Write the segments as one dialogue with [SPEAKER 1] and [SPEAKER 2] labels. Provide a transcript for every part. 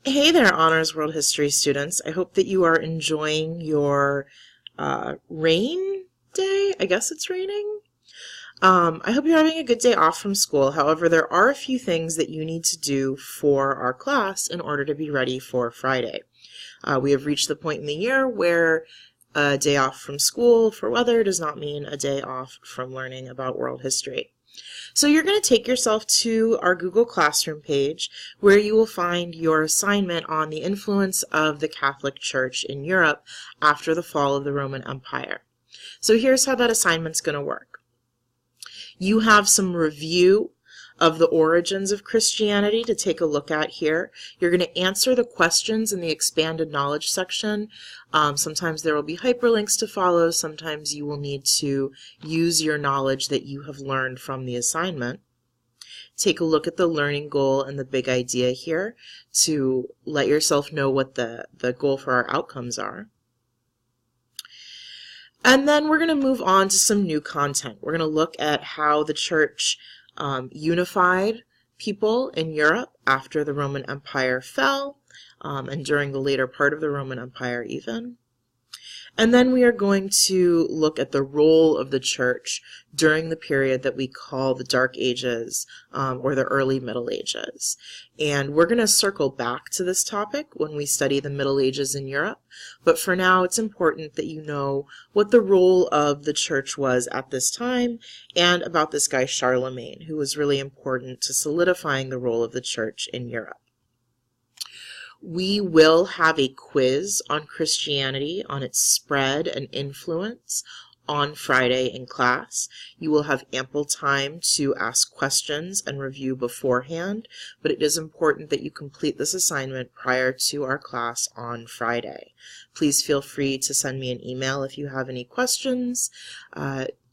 [SPEAKER 1] Hey there, Honors World History students. I hope that you are enjoying your rain day. I guess it's raining. I hope you're having a good day off from school. However, there are a few things that you need to do for our class in order to be ready for Friday. We have reached the point in the year where a day off from school for weather does not mean a day off from learning about world history. So you're going to take yourself to our Google Classroom page where you will find your assignment on the influence of the Catholic Church in Europe after the fall of the Roman Empire. So here's how that assignment's going to work. You have some review of the origins of Christianity to take a look at here. You're going to answer the questions in the expanded knowledge section. Sometimes there will be hyperlinks to follow. Sometimes you will need to use your knowledge that you have learned from the assignment. Take a look at the learning goal and the big idea here to let yourself know what the goal for our outcomes are. And then we're going to move on to some new content. We're going to look at how the church unified people in Europe after the Roman Empire fell, and during the later part of the Roman Empire even. And then we are going to look at the role of the church during the period that we call the Dark Ages, or the early Middle Ages. And we're going to circle back to this topic when we study the Middle Ages in Europe. But for now, it's important that you know what the role of the church was at this time and about this guy Charlemagne, who was really important to solidifying the role of the church in Europe. We will have a quiz on Christianity, on its spread and influence on Friday in class. You will have ample time to ask questions and review beforehand, but it is important that you complete this assignment prior to our class on Friday. Please feel free to send me an email if you have any questions,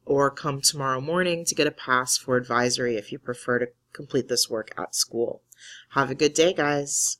[SPEAKER 1] or come tomorrow morning to get a pass for advisory if you prefer to complete this work at school. Have a good day, guys.